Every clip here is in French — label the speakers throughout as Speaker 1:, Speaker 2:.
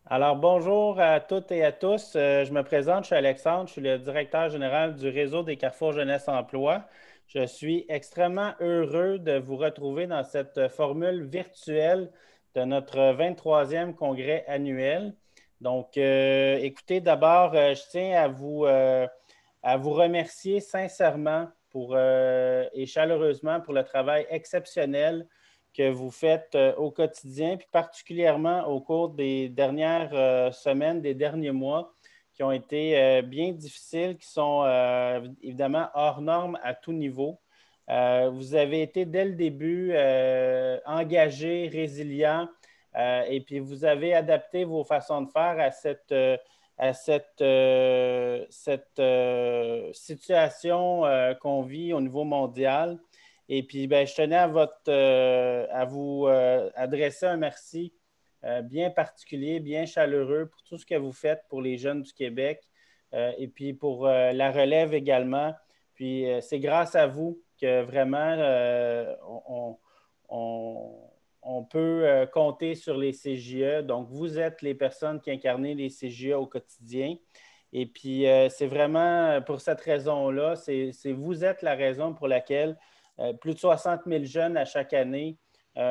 Speaker 1: Alors, bonjour à toutes et à tous. Je me présente, je suis Alexandre, je suis le directeur général du réseau des Carrefour Jeunesse Emploi. Je suis extrêmement heureux de vous retrouver dans cette formule virtuelle de notre 23e congrès annuel. Donc, écoutez, d'abord, je tiens à vous remercier sincèrement et chaleureusement pour le travail exceptionnel que vous faites au quotidien, puis particulièrement au cours des dernières semaines, des derniers mois, qui ont été bien difficiles, qui sont évidemment hors normes à tout niveau. Vous avez été dès le début engagé, résilient, et puis vous avez adapté vos façons de faire à cette situation qu'on vit au niveau mondial. Et puis, ben, je tenais à vous adresser un merci bien particulier, bien chaleureux pour tout ce que vous faites pour les jeunes du Québec et puis pour la relève également. Puis, c'est grâce à vous que vraiment on, on peut compter sur les CJE. Donc, vous êtes les personnes qui incarnent les CJE au quotidien. Et puis, c'est vraiment pour cette raison-là, vous êtes la raison pour laquelle plus de 60 000 jeunes à chaque année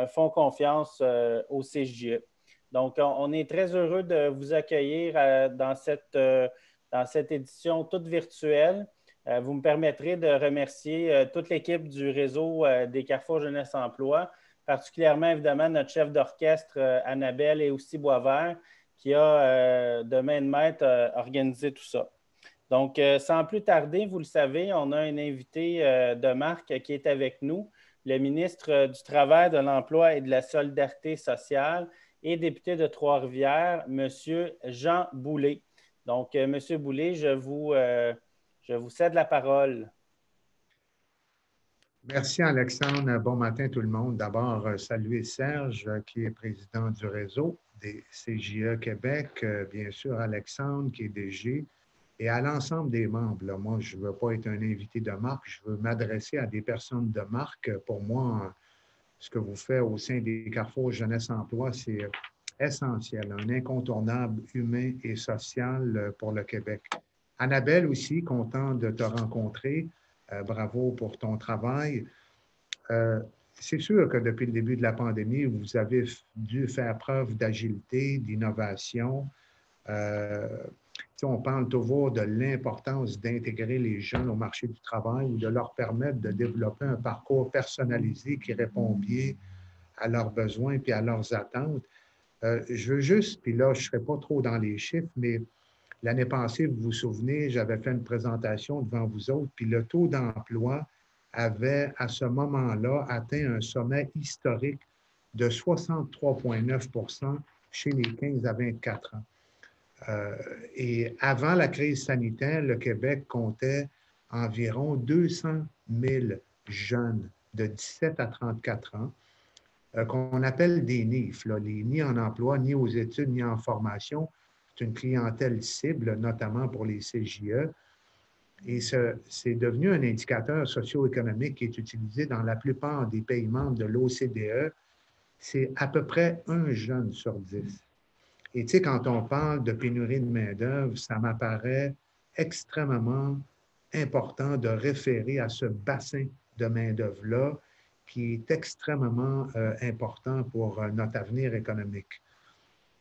Speaker 1: font confiance au CJE. Donc, on est très heureux de vous accueillir dans cette édition toute virtuelle. Vous me permettrez de remercier toute l'équipe du réseau des Carrefour Jeunesse Emploi, particulièrement évidemment notre chef d'orchestre Annabelle et aussi Boisvert, qui a de main de maître organisé tout ça. Donc, sans plus tarder, vous le savez, on a un invité de marque qui est avec nous, le ministre du Travail, de l'Emploi et de la Solidarité sociale et député de Trois-Rivières, M. Jean Boulet. Donc, M. Boulet, je vous cède la parole.
Speaker 2: Merci Alexandre. Bon matin tout le monde. D'abord, saluer Serge, qui est président du réseau des CJE Québec, bien sûr Alexandre, qui est DG, et à l'ensemble des membres. Là, moi, je ne veux pas être un invité de marque, je veux m'adresser à des personnes de marque. Pour moi, ce que vous faites au sein des Carrefour Jeunesse Emploi, c'est essentiel, un incontournable humain et social pour le Québec. Annabelle aussi, content de te rencontrer. Bravo pour ton travail. Euh, c'est sûr que depuis le début de la pandémie, vous avez dû faire preuve d'agilité, d'innovation. Euh, on parle toujours de l'importance d'intégrer les jeunes au marché du travail ou de leur permettre de développer un parcours personnalisé qui répond bien à leurs besoins et à leurs attentes. Je veux juste, puis là, je ne serai pas trop dans les chiffres, mais l'année passée, vous vous souvenez, j'avais fait une présentation devant vous autres, puis le taux d'emploi avait, à ce moment-là, atteint un sommet historique de 63,9 chez les 15 à 24 ans. Et avant la crise sanitaire, le Québec comptait environ 200 000 jeunes de 17 à 34 ans qu'on appelle des NIF, là, les ni en emploi, ni aux études, ni en formation. C'est une clientèle cible, notamment pour les CJE. Et c'est devenu un indicateur socio-économique qui est utilisé dans la plupart des pays membres de l'OCDE. C'est à peu près un jeune sur 10. Et tu sais, quand on parle de pénurie de main-d'œuvre, ça m'apparaît extrêmement important de référer à ce bassin de main-d'œuvre-là qui est extrêmement important pour notre avenir économique.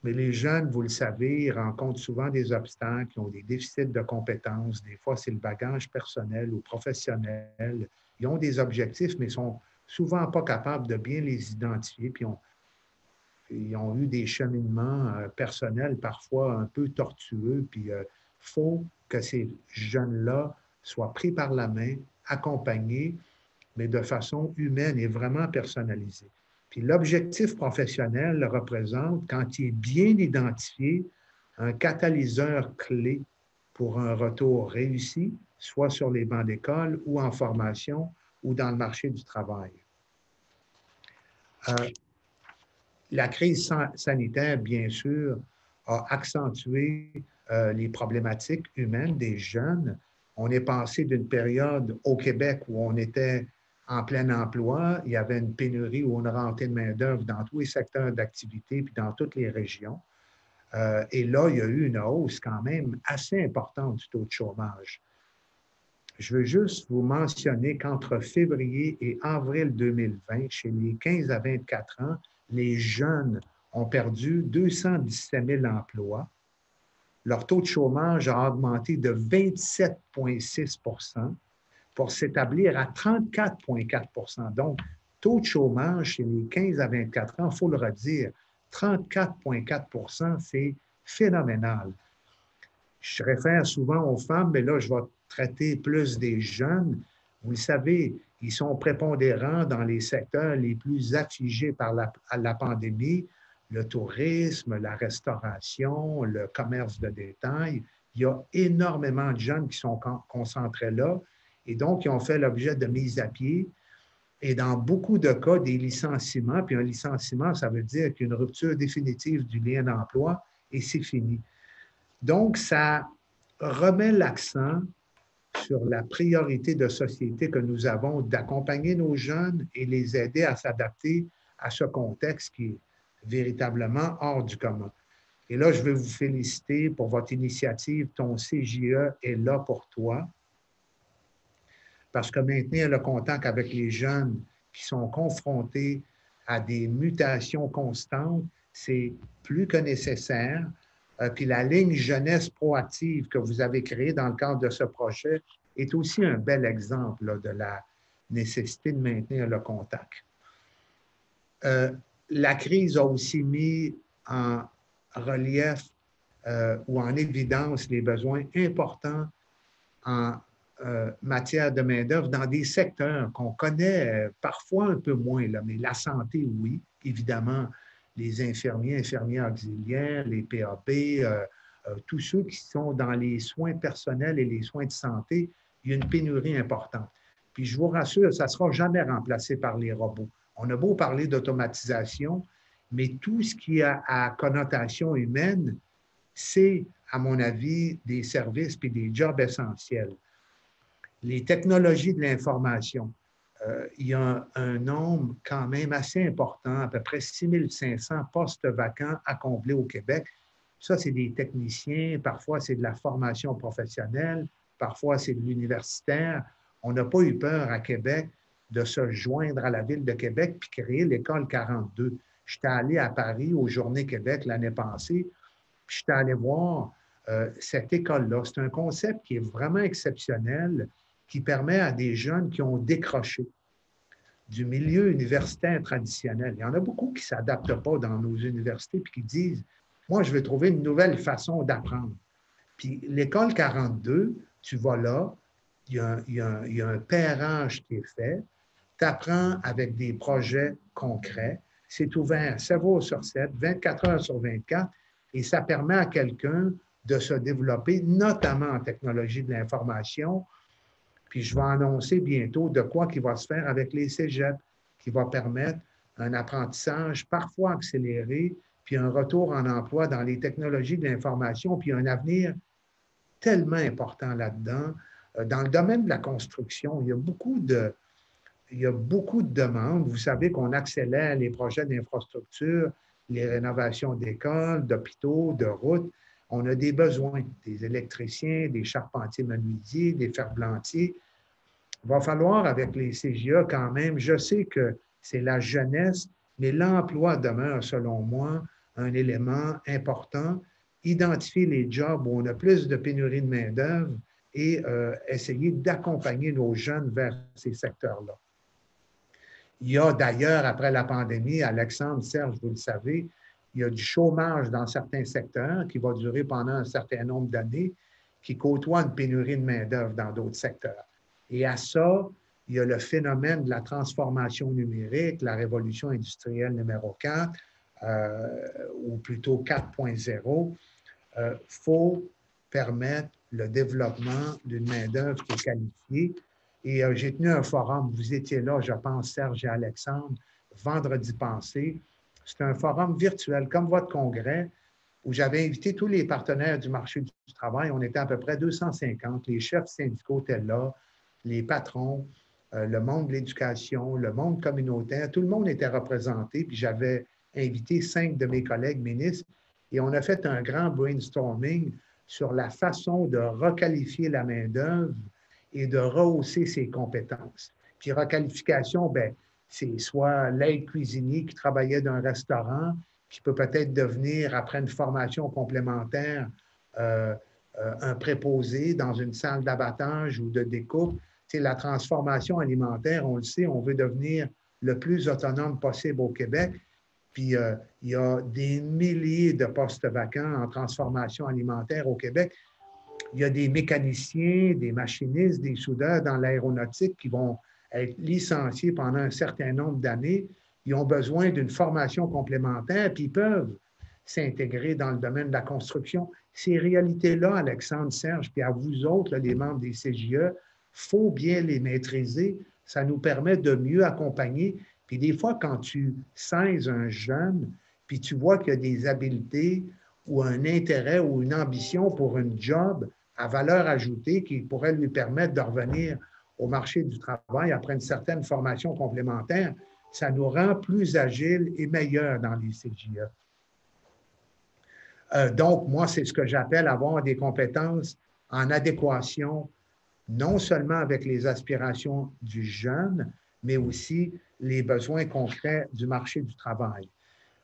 Speaker 2: Mais les jeunes, vous le savez, rencontrent souvent des obstacles, ils ont des déficits de compétences. Des fois, c'est le bagage personnel ou professionnel. Ils ont des objectifs, mais ils sont souvent pas capables de bien les identifier. Puis ils ont eu des cheminements personnels parfois un peu tortueux. Puis il faut que ces jeunes-là soient pris par la main, accompagnés, mais de façon humaine et vraiment personnalisée. Puis l'objectif professionnel représente, quand il est bien identifié, un catalyseur clé pour un retour réussi, soit sur les bancs d'école ou en formation ou dans le marché du travail. Euh, la crise sanitaire, bien sûr, a accentué les problématiques humaines des jeunes. On est passé d'une période au Québec où on était en plein emploi, il y avait une pénurie ou une rentrée de main-d'œuvre dans tous les secteurs d'activité puis dans toutes les régions. Et là, il y a eu une hausse quand même assez importante du taux de chômage. Je veux juste vous mentionner qu'entre février et avril 2020, chez les 15 à 24 ans, les jeunes ont perdu 217 000 emplois. Leur taux de chômage a augmenté de 27,6 pour s'établir à 34,4 Donc, taux de chômage chez les 15 à 24 ans, il faut le redire, 34,4 c'est phénoménal. Je réfère souvent aux femmes, mais là, je vais traiter plus des jeunes. Vous le savez, ils sont prépondérants dans les secteurs les plus affligés par la pandémie, le tourisme, la restauration, le commerce de détail. Il y a énormément de jeunes qui sont concentrés là et donc ils ont fait l'objet de mises à pied et dans beaucoup de cas, des licenciements. Puis un licenciement, ça veut dire qu'une rupture définitive du lien d'emploi et c'est fini. Donc, ça remet l'accent sur la priorité de société que nous avons d'accompagner nos jeunes et les aider à s'adapter à ce contexte qui est véritablement hors du commun. Et là, je veux vous féliciter pour votre initiative. Ton CJE est là pour toi parce que maintenir le contact avec les jeunes qui sont confrontés à des mutations constantes, c'est plus que nécessaire. Puis la ligne jeunesse proactive que vous avez créée dans le cadre de ce projet est aussi un bel exemple là, de la nécessité de maintenir le contact. La crise a aussi mis en relief ou en évidence les besoins importants en matière de main-d'œuvre dans des secteurs qu'on connaît parfois un peu moins, là, mais la santé, oui, évidemment, les infirmiers, infirmières auxiliaires, les PAP, tous ceux qui sont dans les soins personnels et les soins de santé, il y a une pénurie importante. Puis je vous rassure, ça ne sera jamais remplacé par les robots. On a beau parler d'automatisation, mais tout ce qui a à connotation humaine, c'est, à mon avis, des services puis des jobs essentiels. Les technologies de l'information, il y a un nombre quand même assez important, à peu près 6500 postes vacants à combler au Québec. Ça, c'est des techniciens, parfois c'est de la formation professionnelle, parfois c'est de l'universitaire. On n'a pas eu peur à Québec de se joindre à la Ville de Québec puis créer l'École 42. J'étais allé à Paris aux Journées Québec l'année passée, puis j'étais allé voir cette école-là. C'est un concept qui est vraiment exceptionnel, qui permet à des jeunes qui ont décroché du milieu universitaire traditionnel. Il y en a beaucoup qui ne s'adaptent pas dans nos universités puis qui disent, moi, je veux trouver une nouvelle façon d'apprendre. Puis l'école 42, tu vas là, il y a un pairage qui est fait, tu apprends avec des projets concrets, c'est ouvert 7 jours sur 7, 24 heures sur 24, et ça permet à quelqu'un de se développer, notamment en technologie de l'information. Puis je vais annoncer bientôt de quoi qui va se faire avec les cégeps, qui va permettre un apprentissage parfois accéléré, puis un retour en emploi dans les technologies de l'information, puis un avenir tellement important là-dedans. Dans le domaine de la construction, il y a beaucoup de demandes. Vous savez qu'on accélère les projets d'infrastructure, les rénovations d'écoles, d'hôpitaux, de routes. On a des besoins, des électriciens, des charpentiers menuisiers, des ferblantiers. Il va falloir, avec les CJA quand même, je sais que c'est la jeunesse, mais l'emploi demeure, selon moi, un élément important. Identifier les jobs où on a plus de pénurie de main-d'œuvre et essayer d'accompagner nos jeunes vers ces secteurs-là. Il y a d'ailleurs, après la pandémie, Alexandre, Serge, vous le savez, il y a du chômage dans certains secteurs qui va durer pendant un certain nombre d'années, qui côtoie une pénurie de main-d'œuvre dans d'autres secteurs. Et à ça, il y a le phénomène de la transformation numérique, la révolution industrielle numéro 4, ou plutôt 4.0. Il faut permettre le développement d'une main-d'œuvre qui est qualifiée. Et j'ai tenu un forum, vous étiez là, je pense, Serge et Alexandre, vendredi passé. C'était un forum virtuel, comme votre congrès, où j'avais invité tous les partenaires du marché du travail. On était à peu près 250. Les chefs syndicaux étaient là, les patrons, le monde de l'éducation, le monde communautaire. Tout le monde était représenté. Puis j'avais invité 5 de mes collègues ministres. et on a fait un grand brainstorming sur la façon de requalifier la main-d'œuvre et de rehausser ses compétences. Puis requalification, ben, c'est soit l'aide cuisinier qui travaillait dans un restaurant, qui peut peut-être devenir, après une formation complémentaire, un préposé dans une salle d'abattage ou de découpe. C'est la transformation alimentaire, on le sait, on veut devenir le plus autonome possible au Québec. Puis il y a des milliers de postes vacants en transformation alimentaire au Québec. Il y a des mécaniciens, des machinistes, des soudeurs dans l'aéronautique qui vont être licenciés pendant un certain nombre d'années. Ils ont besoin d'une formation complémentaire, puis ils peuvent s'intégrer dans le domaine de la construction. Ces réalités-là, Alexandre, Serge, puis à vous autres, là, les membres des CJE, il faut bien les maîtriser. Ça nous permet de mieux accompagner. Puis des fois, quand tu saises un jeune, puis tu vois qu'il y a des habiletés ou un intérêt ou une ambition pour un job à valeur ajoutée qui pourrait lui permettre de revenir au marché du travail après une certaine formation complémentaire, ça nous rend plus agiles et meilleurs dans les CJE. Donc, moi, c'est ce que j'appelle avoir des compétences en adéquation, non seulement avec les aspirations du jeune, mais aussi les besoins concrets du marché du travail.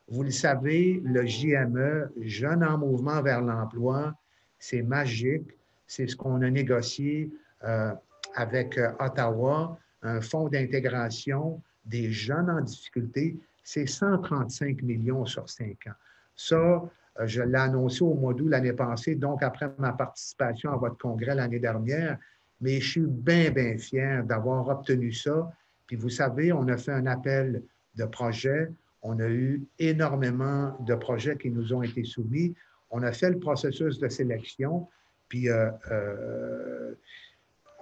Speaker 2: Vous le savez, le JME, Jeunes en mouvement vers l'emploi, c'est magique. C'est ce qu'on a négocié avec Ottawa, un fonds d'intégration des jeunes en difficulté. C'est 135 millions sur 5 ans. Ça, je l'ai annoncé au mois d'août l'année passée, donc après ma participation à votre congrès l'année dernière, mais je suis bien, bien fier d'avoir obtenu ça. Puis vous savez, on a fait un appel de projets. On a eu énormément de projets qui nous ont été soumis. On a fait le processus de sélection, puis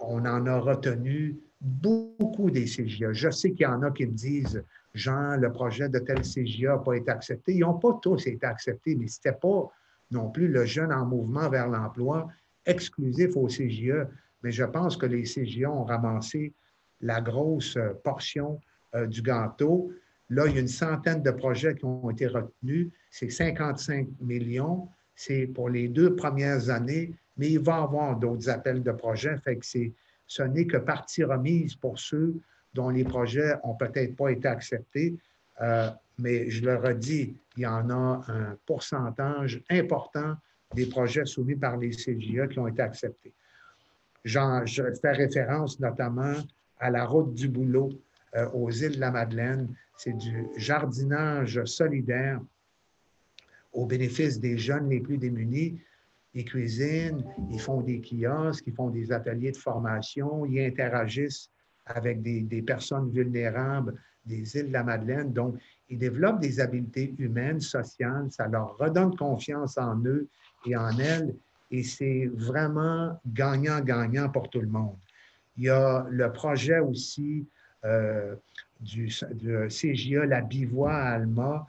Speaker 2: on en a retenu beaucoup des CJA. Je sais qu'il y en a qui me disent, Jean, le projet de tel CJA n'a pas été accepté. Ils n'ont pas tous été acceptés, mais ce n'était pas non plus le jeune en mouvement vers l'emploi exclusif au CJA. Mais je pense que les CJA ont ramassé la grosse portion du gâteau. Là, il y a une centaine de projets qui ont été retenus. C'est 55 millions. C'est pour les 2 premières années, mais il va y avoir d'autres appels de projets. Fait que ce n'est que partie remise pour ceux dont les projets n'ont peut-être pas été acceptés. Mais je le redis, il y en a un pourcentage important des projets soumis par les CJA qui ont été acceptés. Je fais référence notamment à la route du boulot aux îles de la Madeleine. C'est du jardinage solidaire au bénéfice des jeunes les plus démunis. Ils cuisinent, ils font des kiosques, ils font des ateliers de formation, ils interagissent avec des personnes vulnérables des îles de la Madeleine. Donc, ils développent des habiletés humaines, sociales, ça leur redonne confiance en eux et en elles, et c'est vraiment gagnant-gagnant pour tout le monde. Il y a le projet aussi du CJA La Bivoie à Alma.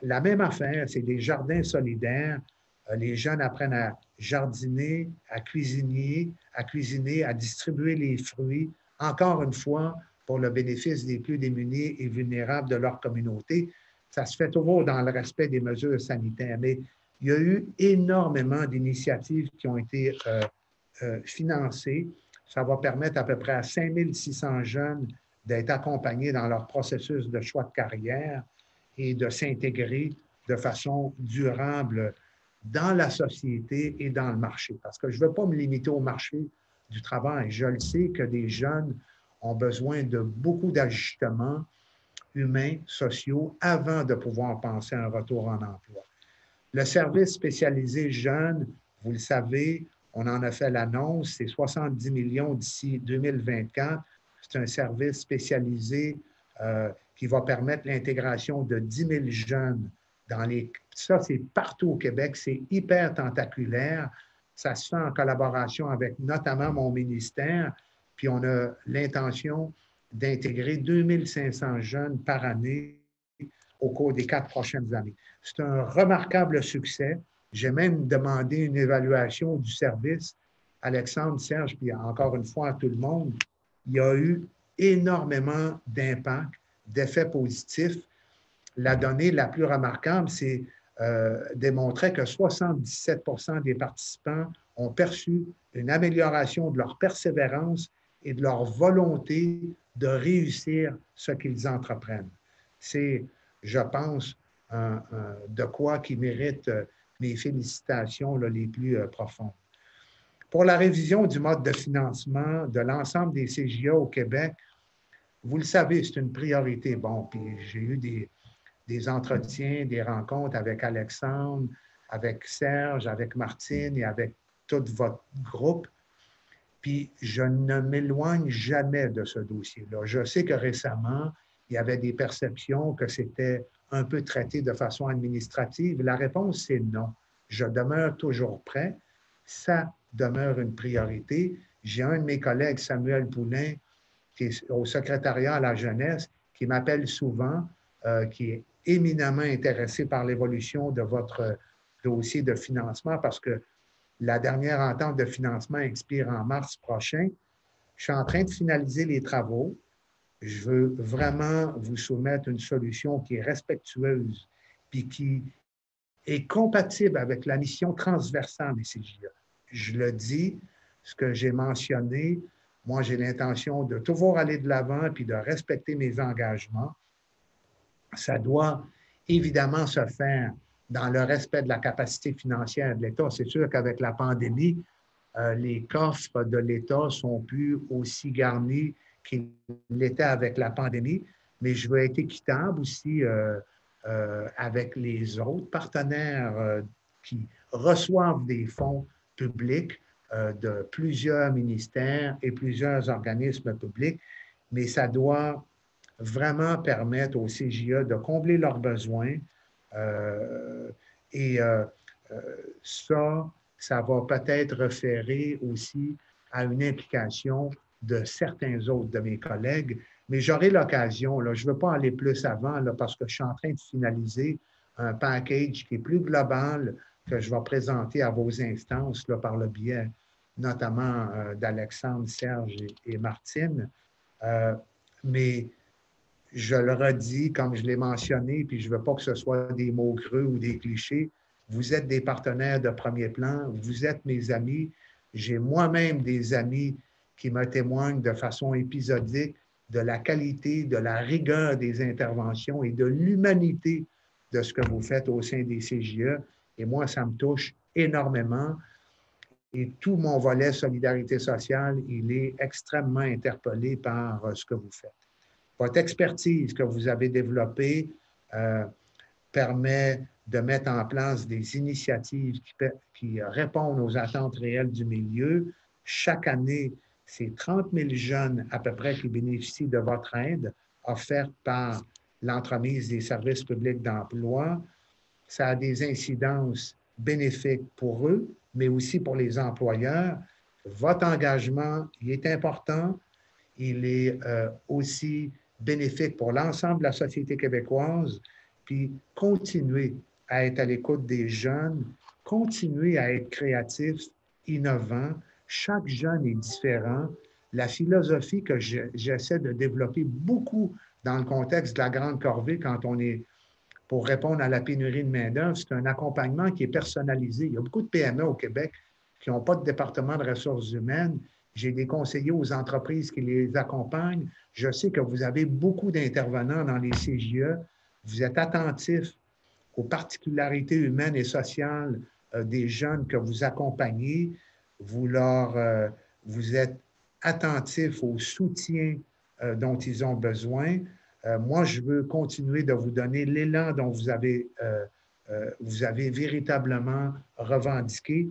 Speaker 2: La même affaire, c'est des jardins solidaires. Les jeunes apprennent à jardiner, à cuisiner, à distribuer les fruits, encore une fois, pour le bénéfice des plus démunis et vulnérables de leur communauté. Ça se fait toujours dans le respect des mesures sanitaires, mais il y a eu énormément d'initiatives qui ont été financées. Ça va permettre à peu près à 5 600 jeunes d'être accompagnés dans leur processus de choix de carrière et de s'intégrer de façon durable dans la société et dans le marché. Parce que je ne veux pas me limiter au marché du travail. Je le sais que des jeunes ont besoin de beaucoup d'ajustements humains, sociaux, avant de pouvoir penser à un retour en emploi. Le service spécialisé jeunes, vous le savez, on en a fait l'annonce, c'est 70 millions d'ici 2024. C'est un service spécialisé qui va permettre l'intégration de 10 000 jeunes dans les... Ça, c'est partout au Québec, c'est hyper tentaculaire. Ça se fait en collaboration avec notamment mon ministère, puis on a l'intention d'intégrer 2500 jeunes par année au cours des 4 prochaines années. C'est un remarquable succès. J'ai même demandé une évaluation du service. Alexandre, Serge, puis encore une fois à tout le monde, il y a eu énormément d'impact, d'effets positifs. La donnée la plus remarquable, c'est démontrait que 77% des participants ont perçu une amélioration de leur persévérance et de leur volonté de réussir ce qu'ils entreprennent. C'est, je pense, de quoi qui mérite mes félicitations là, les plus profondes. Pour la révision du mode de financement de l'ensemble des CJA au Québec, vous le savez, c'est une priorité. Bon, puis j'ai eu des entretiens, des rencontres avec Alexandre, avec Serge, avec Martine et avec tout votre groupe. Puis je ne m'éloigne jamais de ce dossier-là. Je sais que récemment, il y avait des perceptions que c'était un peu traité de façon administrative. La réponse, c'est non. Je demeure toujours prêt. Ça demeure une priorité. J'ai un de mes collègues, Samuel Poulain, qui est au secrétariat à la jeunesse, qui m'appelle souvent, qui est éminemment intéressé par l'évolution de votre dossier de financement parce que la dernière entente de financement expire en mars prochain. Je suis en train de finaliser les travaux. Je veux vraiment vous soumettre une solution qui est respectueuse puis qui est compatible avec la mission transversale des CJA. Je le dis, ce que j'ai mentionné, moi, j'ai l'intention de toujours aller de l'avant puis de respecter mes engagements. Ça doit évidemment se faire dans le respect de la capacité financière de l'État. C'est sûr qu'avec la pandémie, les coffres de l'État sont plus aussi garnis qu'ils l'étaient avec la pandémie, mais je veux être équitable aussi avec les autres partenaires qui reçoivent des fonds publics de plusieurs ministères et plusieurs organismes publics, mais ça doit vraiment permettre aux CJA de combler leurs besoins. Et ça va peut-être référer aussi à une implication de certains autres de mes collègues, mais j'aurai l'occasion, là, je ne veux pas aller plus avant là, parce que je suis en train de finaliser un package qui est plus global que je vais présenter à vos instances là, par le biais notamment d'Alexandre, Serge et Martine. Mais je le redis, comme je l'ai mentionné, puis je ne veux pas que ce soit des mots creux ou des clichés, vous êtes des partenaires de premier plan, vous êtes mes amis. J'ai moi-même des amis qui me témoignent de façon épisodique de la qualité, de la rigueur des interventions et de l'humanité de ce que vous faites au sein des CJE. Et moi, ça me touche énormément. Et tout mon volet solidarité sociale, il est extrêmement interpellé par ce que vous faites. Votre expertise que vous avez développée permet de mettre en place des initiatives qui répondent aux attentes réelles du milieu. Chaque année, c'est 30 000 jeunes à peu près qui bénéficient de votre aide offerte par l'entremise des services publics d'emploi. Ça a des incidences bénéfiques pour eux, mais aussi pour les employeurs. Votre engagement, il est important. Il est aussi bénéfique pour l'ensemble de la société québécoise. Puis continuez à être à l'écoute des jeunes, continuez à être créatif, innovant. Chaque jeune est différent. La philosophie que j'essaie de développer beaucoup dans le contexte de la grande corvée quand on est pour répondre à la pénurie de main-d'œuvre, c'est un accompagnement qui est personnalisé. Il y a beaucoup de PME au Québec qui n'ont pas de département de ressources humaines. J'ai des conseillers aux entreprises qui les accompagnent. Je sais que vous avez beaucoup d'intervenants dans les CJE. Vous êtes attentifs aux particularités humaines et sociales des jeunes que vous accompagnez. Vous êtes attentifs au soutien dont ils ont besoin. Moi, je veux continuer de vous donner l'élan dont vous avez véritablement revendiqué.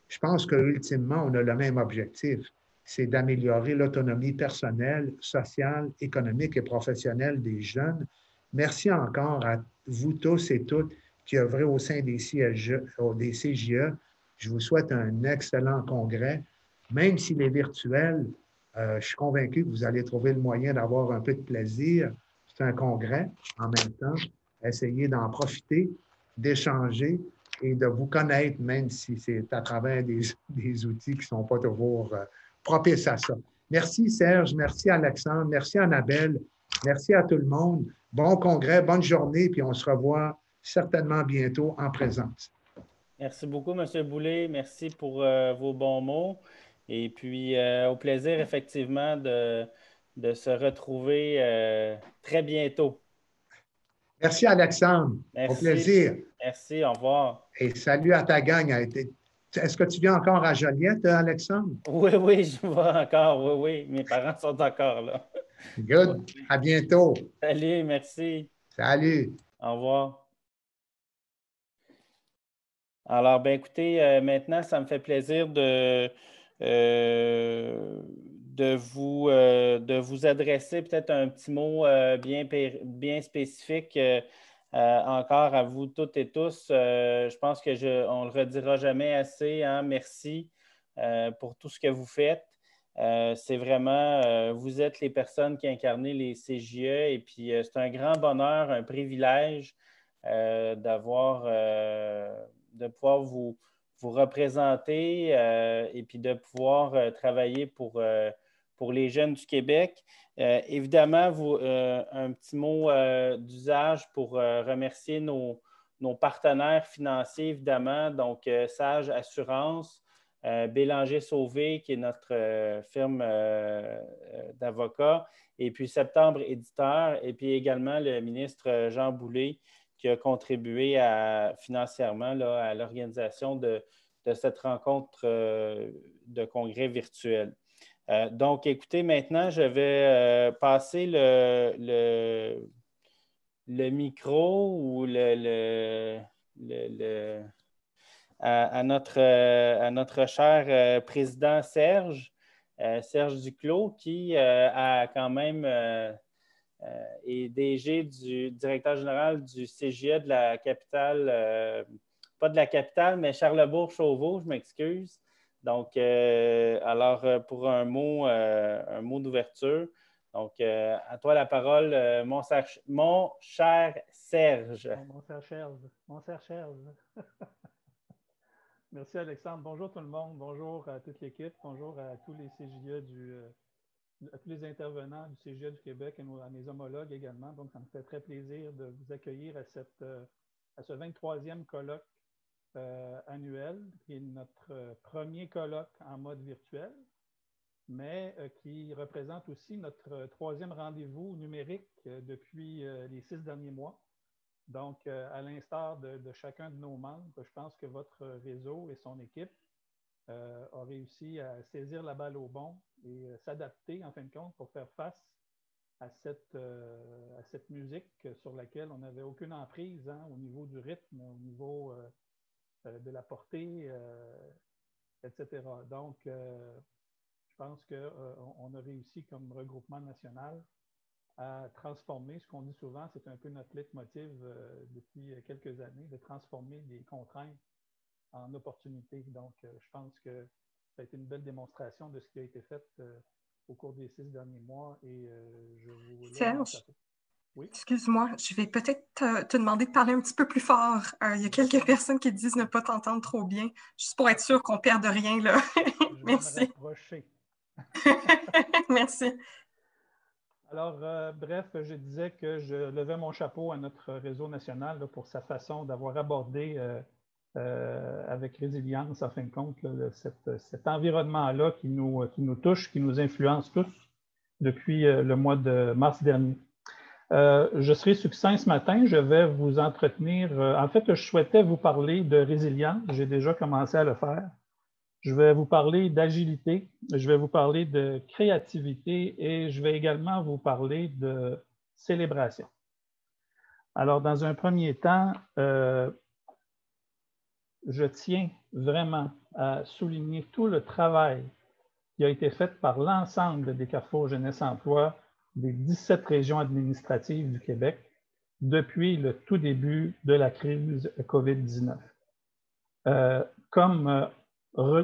Speaker 2: Je pense qu'ultimement, on a le même objectif, c'est d'améliorer l'autonomie personnelle, sociale, économique et professionnelle des jeunes. Merci encore à vous tous et toutes qui œuvrez au sein des CJE. Je vous souhaite un excellent congrès. Même s'il est virtuel, je suis convaincu que vous allez trouver le moyen d'avoir un peu de plaisir. C'est un congrès en même temps. Essayez d'en profiter, d'échanger et de vous connaître, même si c'est à travers des outils qui ne sont pas toujours propices à ça. Merci Serge, merci Alexandre, merci Annabelle, merci à tout le monde. Bon congrès, bonne journée, puis on se revoit certainement bientôt en présence.
Speaker 1: Merci beaucoup, M. Boulay. Merci pour vos bons mots. Et puis, au plaisir, effectivement, de se retrouver très bientôt.
Speaker 2: Merci, Alexandre. Au
Speaker 1: Merci.
Speaker 2: plaisir.
Speaker 1: Merci. Au revoir.
Speaker 2: Et salut à ta gang. Est-ce que tu viens encore à Joliette, Alexandre?
Speaker 1: Oui, oui, je vois encore. Oui, oui. Mes parents sont encore là.
Speaker 2: Good. À bientôt.
Speaker 1: Salut, merci.
Speaker 2: Salut.
Speaker 1: Au revoir. Alors, ben écoutez, maintenant, ça me fait plaisir de vous adresser peut-être un petit mot bien spécifique encore à vous toutes et tous. Je pense qu'on ne le redira jamais assez, hein. Merci pour tout ce que vous faites. C'est vraiment, vous êtes les personnes qui incarnent les CJE et puis c'est un grand bonheur, un privilège de pouvoir vous représenter et puis de pouvoir travailler pour les jeunes du Québec. Évidemment, un petit mot d'usage pour remercier nos partenaires financiers, évidemment, donc Sage Assurance, Bélanger Sauvé, qui est notre firme d'avocats, et puis Septembre Éditeur, et puis également le ministre Jean Boulay, qui a contribué financièrement là, à l'organisation de cette rencontre de congrès virtuel. Donc, écoutez, maintenant, je vais passer le micro ou à notre cher président Serge Duclos, qui a quand même est DG du directeur général du CJE de la capitale, pas de la capitale, mais Charlesbourg-Chauveau, je m'excuse. Donc, alors, pour un mot d'ouverture. Donc, à toi la parole, mon cher Serge.
Speaker 3: Mon cher Serge. Merci Alexandre. Bonjour tout le monde. Bonjour à toute l'équipe. Bonjour à tous les CJE à tous les intervenants du CJE du Québec et à mes homologues également. Donc, ça me fait très plaisir de vous accueillir à ce 23e colloque annuel, qui est notre premier colloque en mode virtuel, mais qui représente aussi notre troisième rendez-vous numérique depuis les 6 derniers mois. Donc, à l'instar de chacun de nos membres, je pense que votre réseau et son équipe a réussi à saisir la balle au bon et s'adapter, en fin de compte, pour faire face à cette musique sur laquelle on n'avait aucune emprise, hein, au niveau du rythme, au niveau de la portée, etc. Donc, je pense qu'on a réussi comme regroupement national à transformer, ce qu'on dit souvent, c'est un peu notre leitmotiv depuis quelques années, de transformer des contraintes en opportunités. Donc, je pense que ça a été une belle démonstration de ce qui a été fait au cours des 6 derniers mois et je vous lève mon chapeau. Oui?
Speaker 4: Excuse-moi, je vais peut-être te demander de parler un petit peu plus fort. Il y a quelques personnes qui disent ne pas t'entendre trop bien, juste pour être sûr qu'on ne perde rien, là. Merci.
Speaker 3: Je vais me rapprocher.
Speaker 4: Merci.
Speaker 3: Alors, bref, je disais que je levais mon chapeau à notre réseau national là, pour sa façon d'avoir abordé avec résilience, en fin de compte, là, cet environnement-là qui nous touche, qui nous influence tous depuis le mois de mars dernier. Je serai succinct ce matin. Je vais vous entretenir. En fait, je souhaitais vous parler de résilience. J'ai déjà commencé à le faire. Je vais vous parler d'agilité, je vais vous parler de créativité et je vais également vous parler de célébration. Alors, dans un premier temps, je tiens vraiment à souligner tout le travail qui a été fait par l'ensemble des Carrefour Jeunesse Emploi des 17 régions administratives du Québec depuis le tout début de la crise COVID-19.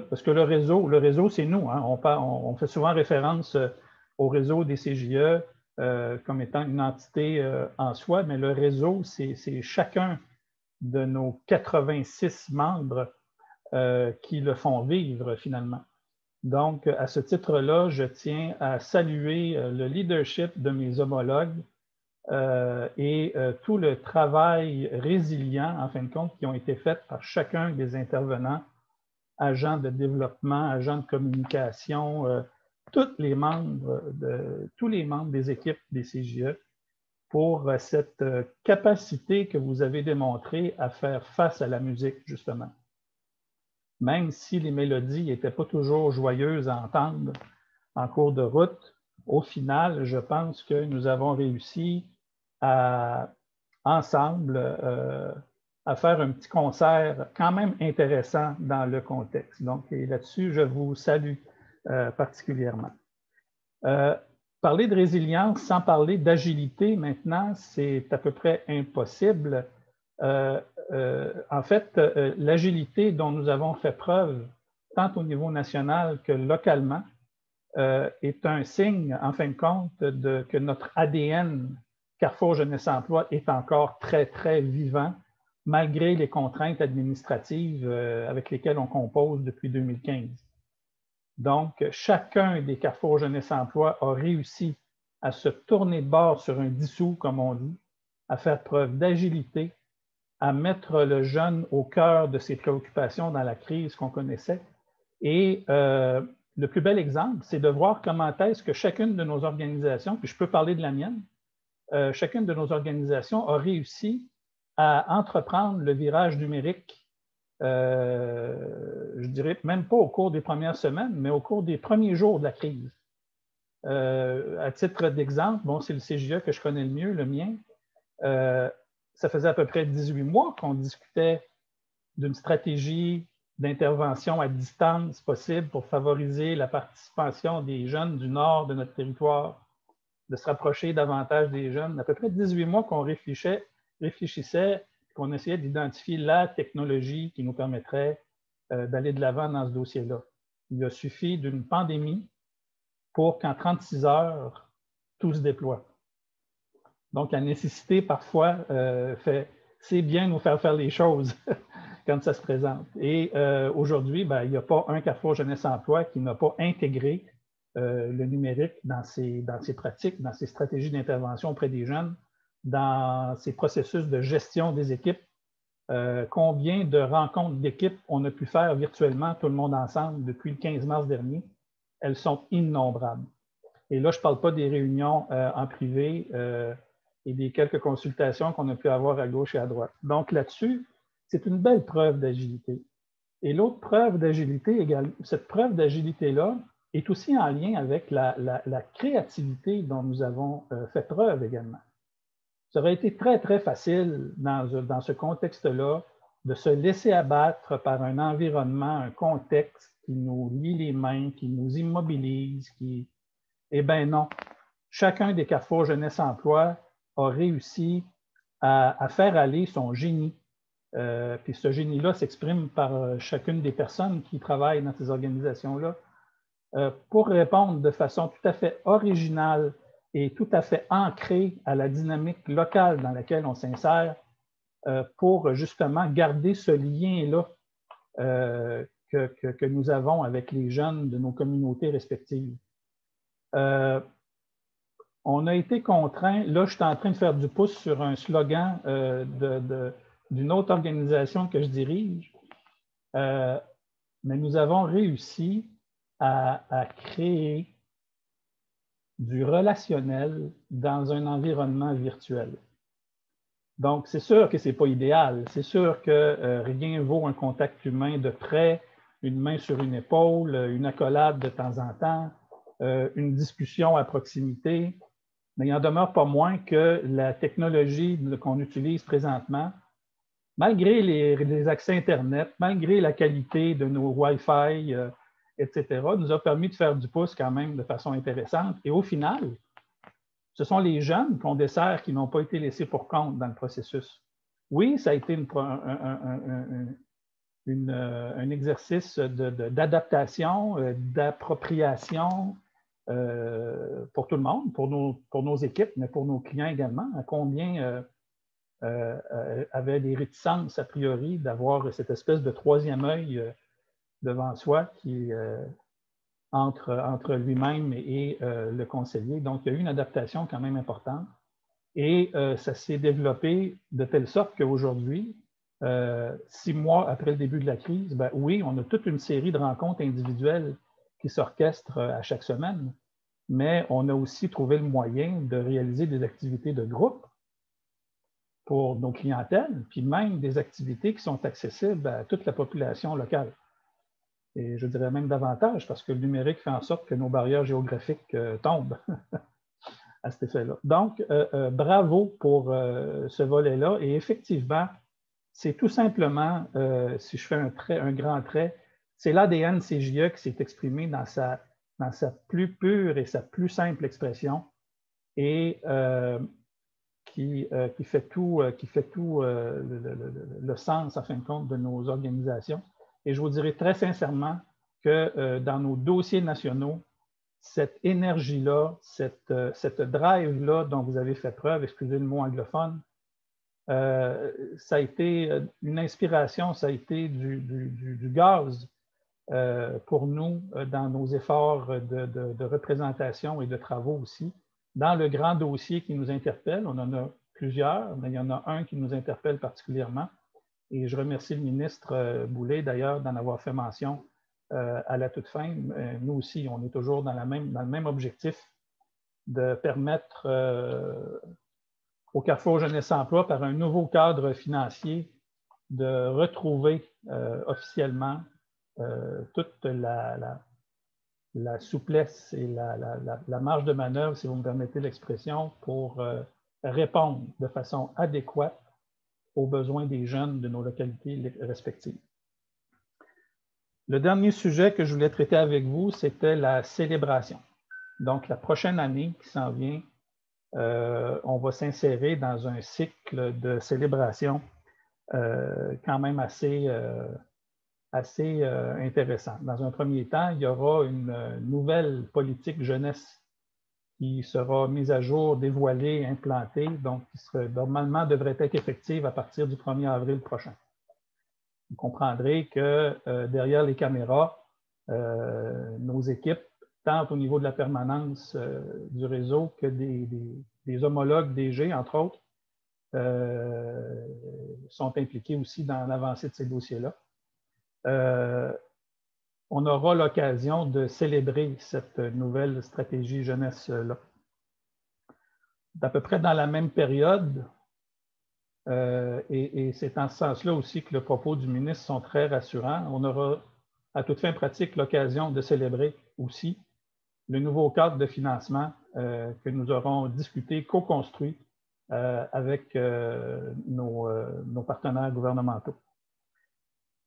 Speaker 3: Parce que le réseau, c'est nous. Hein, on fait souvent référence au réseau des CJE comme étant une entité en soi, mais le réseau, c'est chacun de nos 86 membres qui le font vivre finalement. Donc, à ce titre-là, je tiens à saluer le leadership de mes homologues tout le travail résilient, en fin de compte, qui ont été faits par chacun des intervenants, agents de développement, agents de communication, tous les membres des équipes des CJE pour cette capacité que vous avez démontrée à faire face à la musique, justement. Même si les mélodies n'étaient pas toujours joyeuses à entendre en cours de route, au final, je pense que nous avons réussi ensemble à faire un petit concert quand même intéressant dans le contexte. Donc, là-dessus, je vous salue particulièrement. Parler de résilience sans parler d'agilité maintenant, c'est à peu près impossible. En fait, l'agilité dont nous avons fait preuve, tant au niveau national que localement, est un signe, en fin de compte, que notre ADN Carrefour Jeunesse Emploi est encore très, très vivant, malgré les contraintes administratives avec lesquelles on compose depuis 2015. Donc, chacun des Carrefour Jeunesse Emploi a réussi à se tourner de bord sur un 10 sous, comme on dit, à faire preuve d'agilité, à mettre le jeune au cœur de ses préoccupations dans la crise qu'on connaissait. Et le plus bel exemple, c'est de voir comment est-ce que chacune de nos organisations, puis je peux parler de la mienne, chacune de nos organisations a réussi à entreprendre le virage numérique, je dirais même pas au cours des premières semaines, mais au cours des premiers jours de la crise. À titre d'exemple, bon, c'est le CJE que je connais le mieux, le mien. Ça faisait à peu près 18 mois qu'on discutait d'une stratégie d'intervention à distance possible pour favoriser la participation des jeunes du nord de notre territoire, de se rapprocher davantage des jeunes. À peu près 18 mois qu'on réfléchissait, qu'on essayait d'identifier la technologie qui nous permettrait d'aller de l'avant dans ce dossier-là. Il a suffi d'une pandémie pour qu'en 36 heures, tout se déploie. Donc, la nécessité, parfois, c'est bien nous faire les choses quand ça se présente. Et aujourd'hui, il n'y a pas un Carrefour Jeunesse Emploi qui n'a pas intégré le numérique dans ses pratiques, dans ses stratégies d'intervention auprès des jeunes, dans ses processus de gestion des équipes. Combien de rencontres d'équipes on a pu faire virtuellement, tout le monde ensemble, depuis le 15 mars dernier? Elles sont innombrables. Et là, je ne parle pas des réunions en privé et des quelques consultations qu'on a pu avoir à gauche et à droite. Donc là-dessus, c'est une belle preuve d'agilité. Et l'autre preuve d'agilité, cette preuve d'agilité-là, est aussi en lien avec la créativité dont nous avons fait preuve également. Ça aurait été très, très facile dans ce contexte-là de se laisser abattre par un environnement, un contexte qui nous lie les mains, qui nous immobilise, Eh bien non. Chacun des Carrefour Jeunesse Emploi a réussi à faire aller son génie. Puis ce génie-là s'exprime par chacune des personnes qui travaillent dans ces organisations-là pour répondre de façon tout à fait originale et tout à fait ancrée à la dynamique locale dans laquelle on s'insère pour justement garder ce lien-là que nous avons avec les jeunes de nos communautés respectives. On a été contraints, là je suis en train de faire du pouce sur un slogan d'une autre organisation que je dirige, mais nous avons réussi à créer du relationnel dans un environnement virtuel. Donc, c'est sûr que ce n'est pas idéal. C'est sûr que rien vaut un contact humain de près, une main sur une épaule, une accolade de temps en temps, une discussion à proximité. Mais il n'en demeure pas moins que la technologie qu'on utilise présentement, malgré les accès Internet, malgré la qualité de nos Wi-Fi, etc., nous a permis de faire du pouce quand même de façon intéressante. Et au final, ce sont les jeunes qu'on dessert qui n'ont pas été laissés pour compte dans le processus. Oui, ça a été un exercice d'adaptation, d'appropriation pour tout le monde, pour nos équipes, mais pour nos clients également. À combien avaient des réticences a priori d'avoir cette espèce de troisième œil devant soi qui entre lui-même et le conseiller. Donc, il y a eu une adaptation quand même importante. Et ça s'est développé de telle sorte qu'aujourd'hui, 6 mois après le début de la crise, ben oui, on a toute une série de rencontres individuelles qui s'orchestrent à chaque semaine, mais on a aussi trouvé le moyen de réaliser des activités de groupe pour nos clientèles, puis même des activités qui sont accessibles à toute la population locale. Et je dirais même davantage, parce que le numérique fait en sorte que nos barrières géographiques tombent à cet effet-là. Donc, bravo pour ce volet-là. Et effectivement, c'est tout simplement, si je fais un grand trait, c'est l'ADN CJE qui s'est exprimé dans sa plus pure et sa plus simple expression et qui fait tout, le sens, en fin de compte, de nos organisations. Et je vous dirais très sincèrement que dans nos dossiers nationaux, cette énergie-là, cette drive-là dont vous avez fait preuve, excusez le mot anglophone, ça a été une inspiration, ça a été du gaz pour nous dans nos efforts de représentation et de travaux aussi. Dans le grand dossier qui nous interpelle, on en a plusieurs, mais il y en a un qui nous interpelle particulièrement. Et je remercie le ministre Boulay d'ailleurs d'en avoir fait mention à la toute fin. Nous aussi, on est toujours dans le même objectif de permettre au Carrefour Jeunesse Emploi, par un nouveau cadre financier, de retrouver officiellement toute la souplesse et la marge de manœuvre, si vous me permettez l'expression, pour répondre de façon adéquate aux besoins des jeunes de nos localités respectives. Le dernier sujet que je voulais traiter avec vous, c'était la célébration. Donc, la prochaine année qui s'en vient, on va s'insérer dans un cycle de célébration quand même assez intéressant. Dans un premier temps, il y aura une nouvelle politique jeunesse qui sera mise à jour, dévoilée, implantée, donc qui normalement devrait être effective à partir du 1er avril prochain. Vous comprendrez que derrière les caméras, nos équipes, tant au niveau de la permanence du réseau que des homologues DG, entre autres, sont impliqués aussi dans l'avancée de ces dossiers-là. On aura l'occasion de célébrer cette nouvelle stratégie jeunesse-là. À peu près dans la même période, et c'est en ce sens-là aussi que le propos du ministre sont très rassurants, on aura à toute fin pratique l'occasion de célébrer aussi le nouveau cadre de financement que nous aurons discuté, co-construit avec nos partenaires gouvernementaux.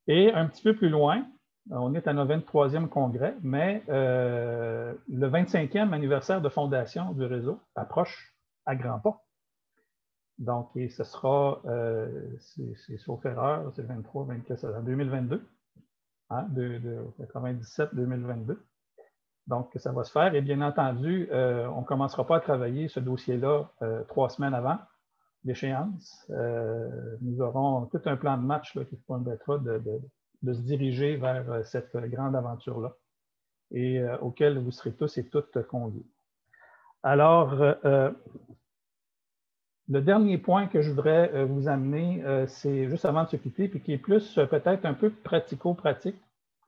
Speaker 3: Et un petit peu plus loin, on est à notre 23e congrès, mais le 25e anniversaire de fondation du réseau approche à grands pas. Donc, et ce sera, c'est sauf erreur, c'est 23, 24, en 2022, hein, de 97-2022. Donc, ça va se faire. Et bien entendu, on ne commencera pas à travailler ce dossier-là 3 semaines avant l'échéance. Nous aurons tout un plan de match là, qui permettra de se diriger vers cette grande aventure-là et auquel vous serez tous et toutes conviés. Alors, le dernier point que je voudrais vous amener, c'est juste avant de se quitter, puis qui est plus peut-être un peu pratico-pratique,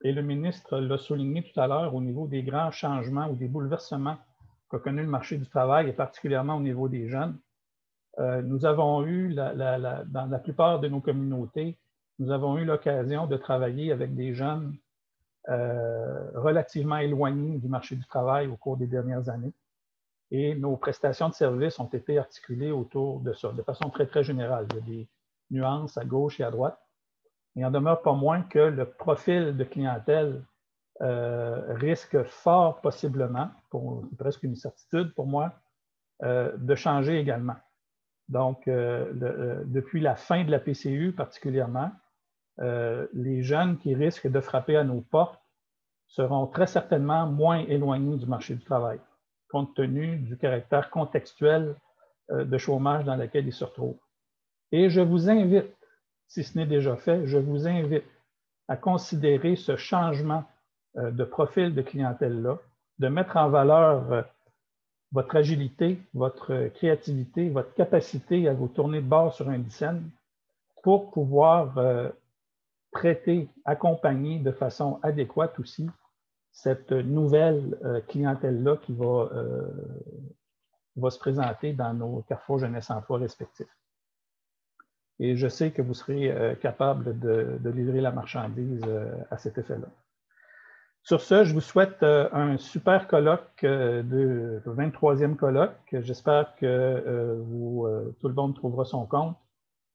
Speaker 3: et le ministre l'a souligné tout à l'heure au niveau des grands changements ou des bouleversements qu'a connu le marché du travail, et particulièrement au niveau des jeunes. Nous avons eu, dans la plupart de nos communautés, nous avons eu l'occasion de travailler avec des jeunes relativement éloignés du marché du travail au cours des dernières années. Et nos prestations de services ont été articulées autour de ça, de façon très, très générale. Il y a des nuances à gauche et à droite. Il n'en demeure pas moins que le profil de clientèle risque fort possiblement, presque une certitude pour moi, de changer également. Donc, depuis la fin de la PCU particulièrement, les jeunes qui risquent de frapper à nos portes seront très certainement moins éloignés du marché du travail, compte tenu du caractère contextuel de chômage dans lequel ils se retrouvent. Et je vous invite, si ce n'est déjà fait, je vous invite à considérer ce changement de profil de clientèle-là, de mettre en valeur votre agilité, votre créativité, votre capacité à vous tourner de bord sur un DICEN pour pouvoir traiter, accompagner de façon adéquate aussi cette nouvelle clientèle-là qui va se présenter dans nos Carrefour Jeunesse Emploi respectifs. Et je sais que vous serez capable de livrer la marchandise à cet effet-là. Sur ce, je vous souhaite un super colloque, le 23e colloque. J'espère que tout le monde trouvera son compte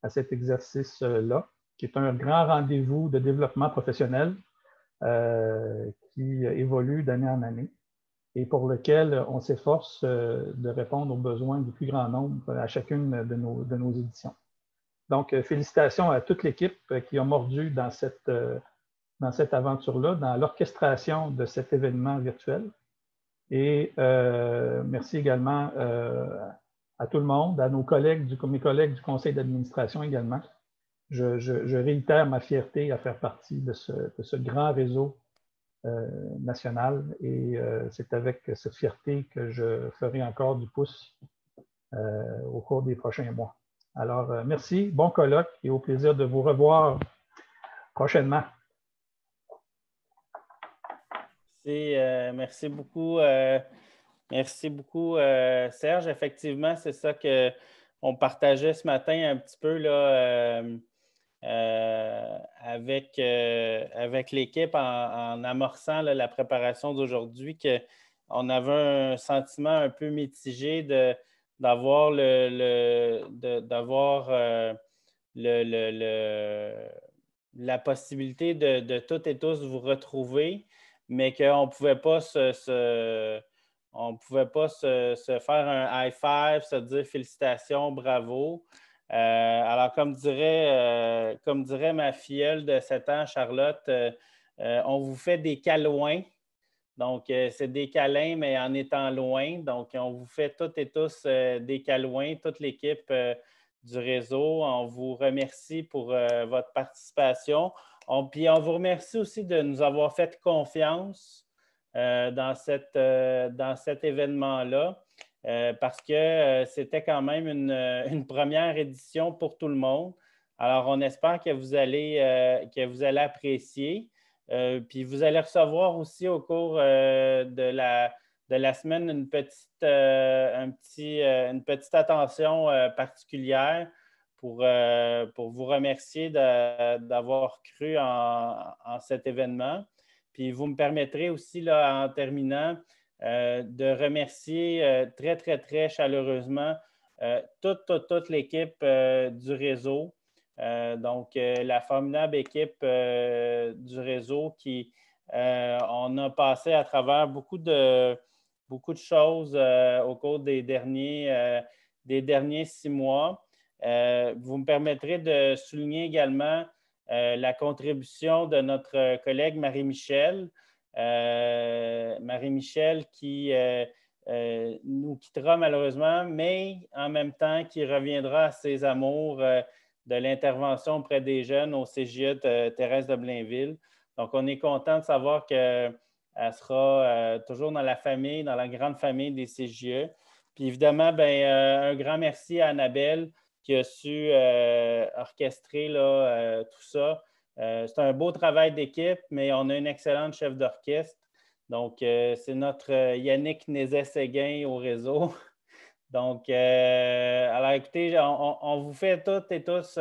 Speaker 3: à cet exercice-là, qui est un grand rendez-vous de développement professionnel qui évolue d'année en année et pour lequel on s'efforce de répondre aux besoins du plus grand nombre à chacune de nos éditions. Donc, félicitations à toute l'équipe qui a mordu dans cette aventure-là, dans l'orchestration de cet événement virtuel. Et merci également à tout le monde, à mes collègues du conseil d'administration également. Je réitère ma fierté à faire partie de ce grand réseau national et c'est avec cette fierté que je ferai encore du pouce au cours des prochains mois. Alors, merci, bon colloque et au plaisir de vous revoir prochainement.
Speaker 1: Merci beaucoup, Serge. Effectivement, c'est ça qu'on partageait ce matin un petit peu là, avec l'équipe en amorçant là, la préparation d'aujourd'hui, qu'on avait un sentiment un peu mitigé d'avoir la possibilité de toutes et tous vous retrouver, mais qu'on ne pouvait pas se faire un high five, se dire félicitations, bravo. Alors, comme dirait ma filleule de 7 ans, Charlotte, on vous fait des câlins. Donc, c'est des câlins, mais en étant loin. Donc, on vous fait toutes et tous des câlins, toute l'équipe du réseau. On vous remercie pour votre participation. Puis, on vous remercie aussi de nous avoir fait confiance dans cet événement-là. Parce que c'était quand même une première édition pour tout le monde. Alors, on espère que vous allez apprécier. Puis, vous allez recevoir aussi au cours de la semaine une petite attention particulière pour vous remercier d'avoir cru en cet événement. Puis, vous me permettrez aussi, là, en terminant, de remercier très, très, très chaleureusement toute l'équipe du réseau. Donc, la formidable équipe du réseau on a passé à travers beaucoup de choses au cours des derniers 6 mois. Vous me permettrez de souligner également la contribution de notre collègue Marie-Michel. Marie-Michel qui nous quittera malheureusement, mais en même temps qui reviendra à ses amours de l'intervention auprès des jeunes au CJE Thérèse de Blainville. Donc, on est content de savoir qu'elle sera toujours dans la famille, dans la grande famille des CJE. Puis évidemment, un grand merci à Annabelle qui a su orchestrer là, tout ça. C'est un beau travail d'équipe, mais on a une excellente chef d'orchestre. Donc, c'est notre Yannick Nézet-Séguin au réseau. Donc, alors écoutez, on vous fait toutes et tous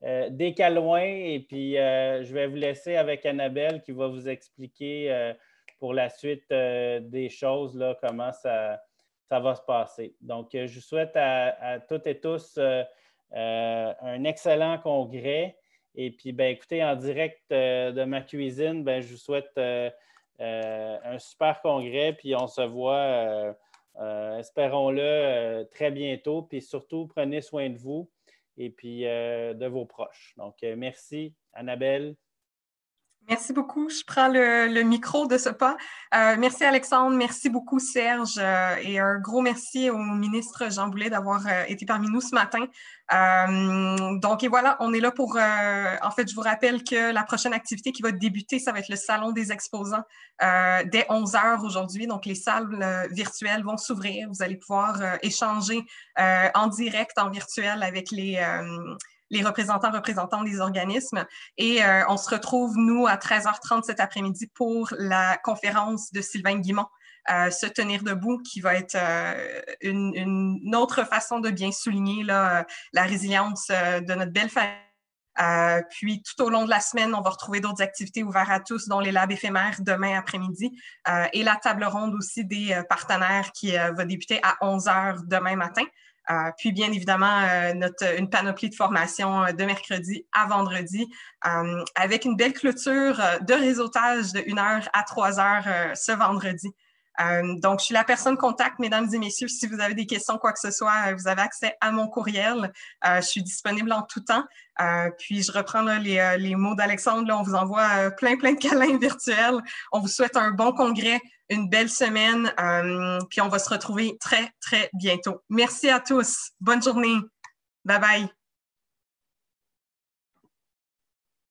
Speaker 1: des câlins et puis je vais vous laisser avec Annabelle qui va vous expliquer pour la suite des choses, là, comment ça va se passer. Donc, je vous souhaite à toutes et tous un excellent congrès. Et puis, écoutez, en direct de ma cuisine, je vous souhaite un super congrès. Puis, on se voit, espérons-le, très bientôt. Puis, surtout, prenez soin de vous et puis de vos proches. Donc, merci, Annabelle.
Speaker 4: Merci beaucoup. Je prends le micro de ce pas. Merci Alexandre, merci beaucoup Serge et un gros merci au ministre Jean Boulet d'avoir été parmi nous ce matin. Donc, et voilà, on est là pour... en fait, je vous rappelle que la prochaine activité qui va débuter, ça va être le Salon des exposants dès 11h aujourd'hui. Donc, les salles virtuelles vont s'ouvrir. Vous allez pouvoir échanger en direct, en virtuel avec les représentants des organismes. Et on se retrouve, nous, à 13h30 cet après-midi pour la conférence de Sylvain Guimont, Se tenir debout, qui va être une autre façon de bien souligner là, la résilience de notre belle famille. Puis, tout au long de la semaine, on va retrouver d'autres activités ouvertes à tous, dont les labs éphémères demain après-midi et la table ronde aussi des partenaires qui va débuter à 11h demain matin. Puis, bien évidemment, une panoplie de formations de mercredi à vendredi avec une belle clôture de réseautage de 1h à 3h ce vendredi. Donc, je suis la personne contact, mesdames et messieurs. Si vous avez des questions, quoi que ce soit, vous avez accès à mon courriel. Je suis disponible en tout temps. Puis, je reprends là, les mots d'Alexandre. Là, on vous envoie plein de câlins virtuels. On vous souhaite un bon congrès, une belle semaine. Puis, on va se retrouver très bientôt. Merci à tous. Bonne journée. Bye bye.